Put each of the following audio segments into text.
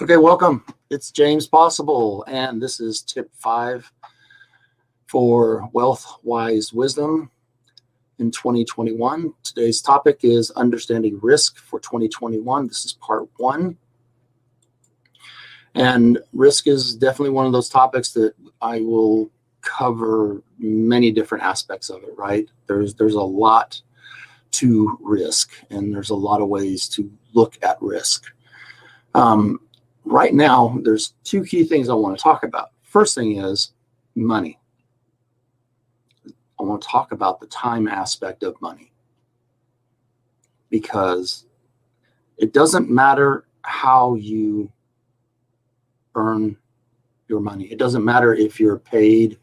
Okay, welcome. It's James Possible, and this is tip 5 for Wealth Wise Wisdom in 2021. Today's topic is understanding risk for 2021. This is part 1. And risk is definitely one of those topics that I will cover many different aspects of it, right? There's a lot to risk, and there's a lot of ways to look at risk. Right now, there's 2 key things I want to talk about. First thing is money. I want to talk about the time aspect of money, because it doesn't matter how you earn your money. It doesn't matter if you're paid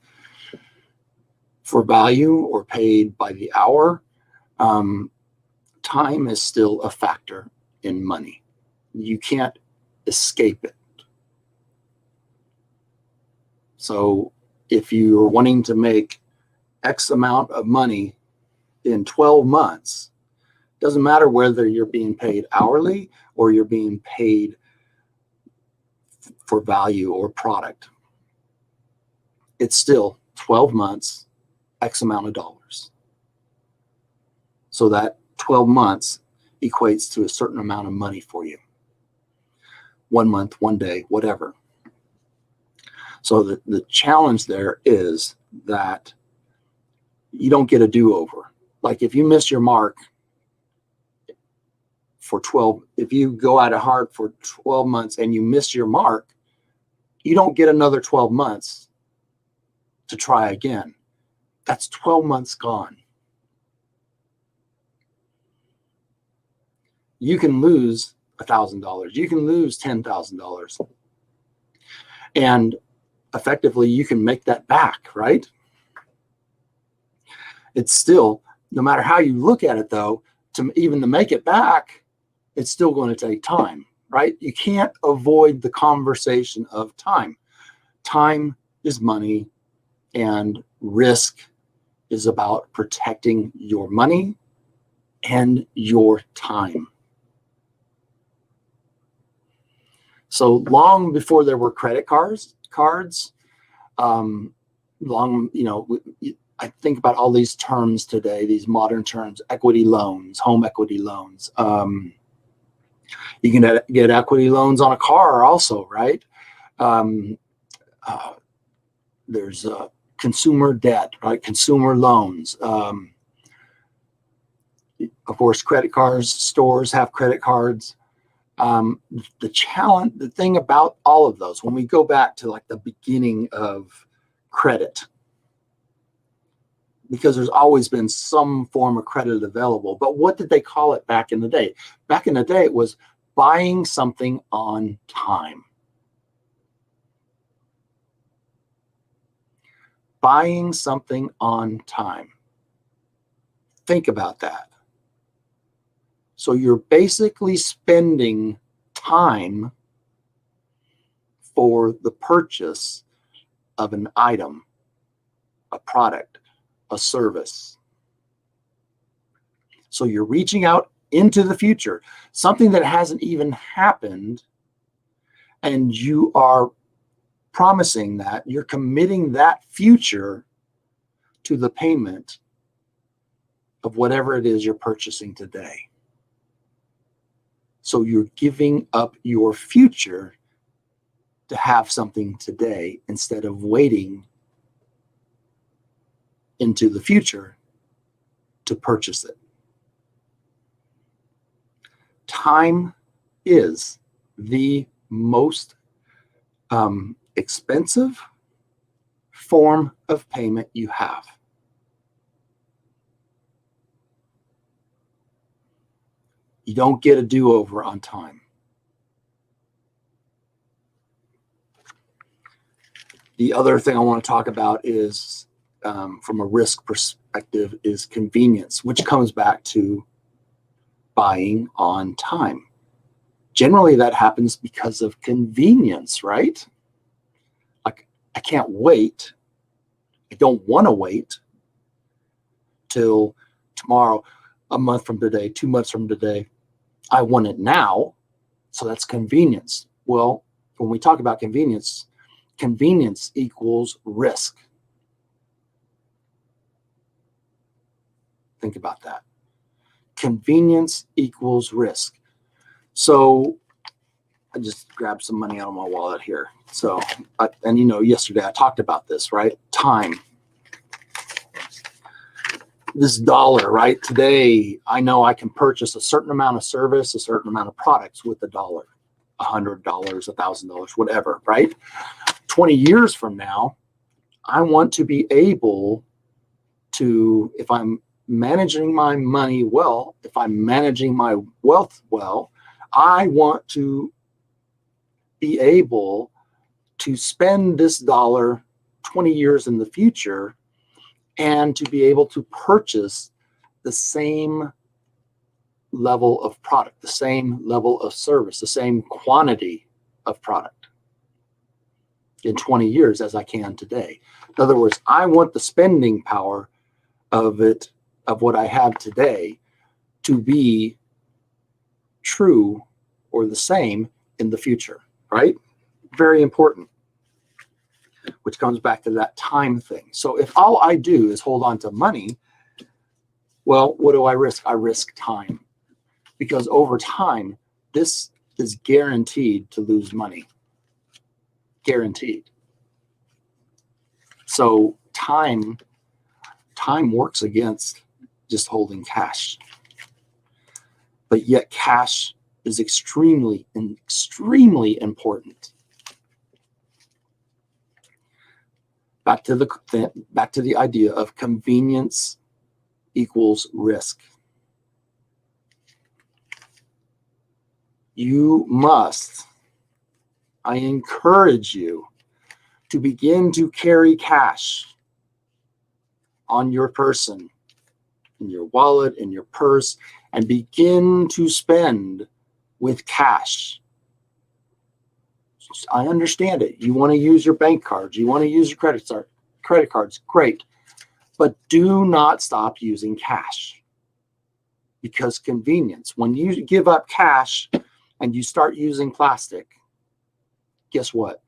for value or paid by the hour. Time is still a factor in money. You can't escape it. So if you're wanting to make X amount of money in 12 months, doesn't matter whether you're being paid hourly or you're being paid for value or product. It's still 12 months, X amount of dollars. So that 12 months equates to a certain amount of money for you. 1 month, 1 day, whatever. So the challenge there is that you don't get a do-over. Like if you miss your mark for 12, if you go at it hard for 12 months and you miss your mark, you don't get another 12 months to try again. That's 12 months gone. You can lose $1,000. You can lose $10,000. And effectively, you can make that back, right? It's still, no matter how you look at it, though, to make it back, it's still going to take time, right? You can't avoid the conversation of time. Time is money, and risk is about protecting your money and your time. So long before there were credit cards, I think about all these terms today, these modern terms: equity loans, home equity loans. You can get equity loans on a car also, right? There's consumer debt, right? Consumer loans. Of course, credit cards, stores have credit cards. The thing about all of those, when we go back to like the beginning of credit, because there's always been some form of credit available. But what did they call it back in the day? Back in the day, it was buying something on time. Buying something on time. Think about that. So you're basically spending time for the purchase of an item, a product, a service. So you're reaching out into the future, something that hasn't even happened, and you are promising that, you're committing that future to the payment of whatever it is you're purchasing today. So you're giving up your future to have something today instead of waiting into the future to purchase it. Time is the most expensive form of payment you have. You don't get a do-over on time. The other thing I want to talk about is, from a risk perspective, is convenience, which comes back to buying on time. Generally, that happens because of convenience, right? Like, I can't wait. I don't want to wait till tomorrow, a month from today, 2 months from today. I want it now. So that's convenience. Well, when we talk about convenience, convenience equals risk. Think about that. Convenience equals risk. So I just grabbed some money out of my wallet here. So, and you know, yesterday I talked about this, right? Time. This dollar, right? Today, I know I can purchase a certain amount of service, a certain amount of products with the dollar, $100, $1,000, whatever, right? 20 years from now, I want to be able to, if I'm managing my money well, if I'm managing my wealth well, I want to be able to spend this dollar 20 years in the future and to be able to purchase the same level of product, the same level of service, the same quantity of product in 20 years as I can today. In other words, I want the spending power of it, of what I have today, to be true or the same in the future, right? Very important, which comes back to that time thing. So if all I do is hold on to money, well, what do I risk? I risk time, because over time, this is guaranteed to lose money. Guaranteed. So time works against just holding cash. But yet cash is extremely important. Back to the idea of convenience equals risk. You must, I encourage you to begin to carry cash on your person, in your wallet, in your purse, and begin to spend with cash. I understand it. You want to use your bank cards. You want to use your credit cards. Great. But do not stop using cash, because convenience, when you give up cash and you start using plastic, guess what?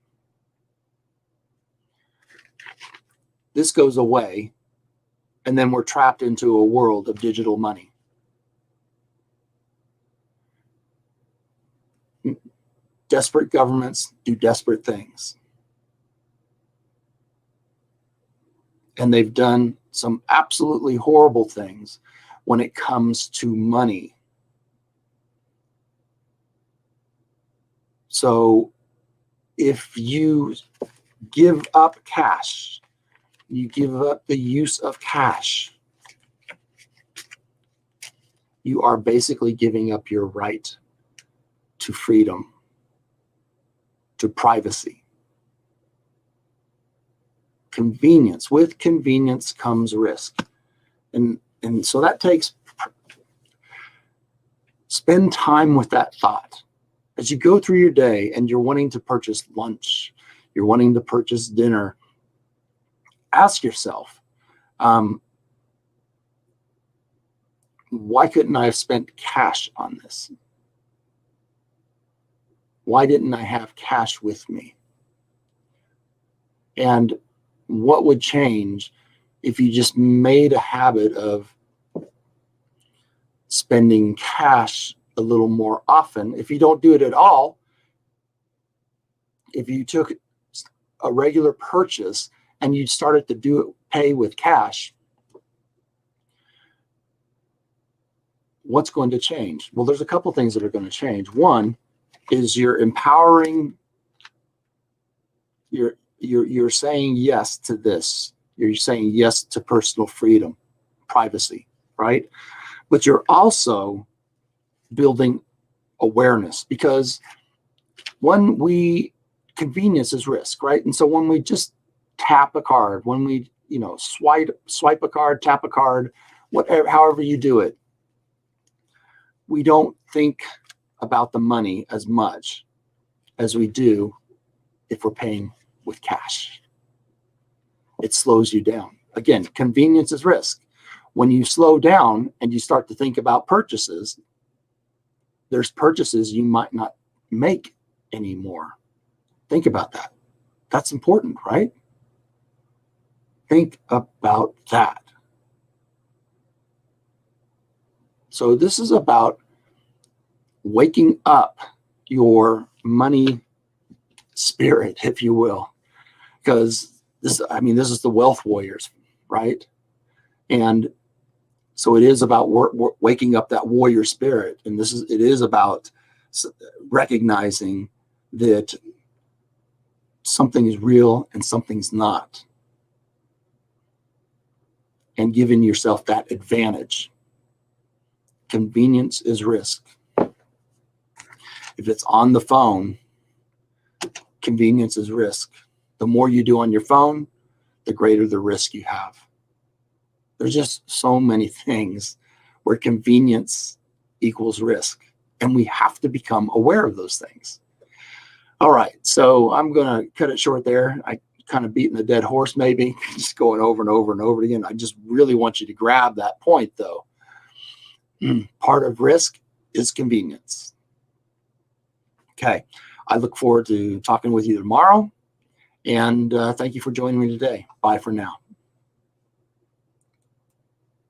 This goes away, and then we're trapped into a world of digital money. Desperate governments do desperate things. And they've done some absolutely horrible things when it comes to money. So if you give up cash, you give up the use of cash, you are basically giving up your right to freedom, to privacy. Convenience. With convenience comes risk. And so that takes, spend time with that thought. As you go through your day and you're wanting to purchase lunch, you're wanting to purchase dinner, ask yourself, why couldn't I have spent cash on this? Why didn't I have cash with me? And what would change if you just made a habit of spending cash a little more often? If you don't do it at all, if you took a regular purchase and you started to pay with cash, what's going to change? Well, there's a couple things that are going to change. One is you're empowering, you're saying yes to this. You're saying yes to personal freedom, privacy, right? But you're also building awareness, because convenience is risk, right? And so when we just tap a card, when we, swipe a card, tap a card, whatever, however you do it, we don't think about the money as much as we do if we're paying with cash. It slows you down. Again, convenience is risk. When you slow down and you start to think about purchases, there's purchases you might not make anymore. Think about that. That's important, right? Think about that. So this is about waking up your money spirit, if you will, because this is the wealth warriors, right? And so it is about waking up that warrior spirit, and it is about recognizing that something is real and something's not, and giving yourself that advantage. Convenience is risk. If it's on the phone, convenience is risk. The more you do on your phone, the greater the risk you have. There's just so many things where convenience equals risk, and we have to become aware of those things. All right, so I'm going to cut it short there. I kind of beating a dead horse, maybe, just going over and over and over again. I just really want you to grab that point, though. Part of risk is convenience. Okay, I look forward to talking with you tomorrow, and thank you for joining me today. Bye for now.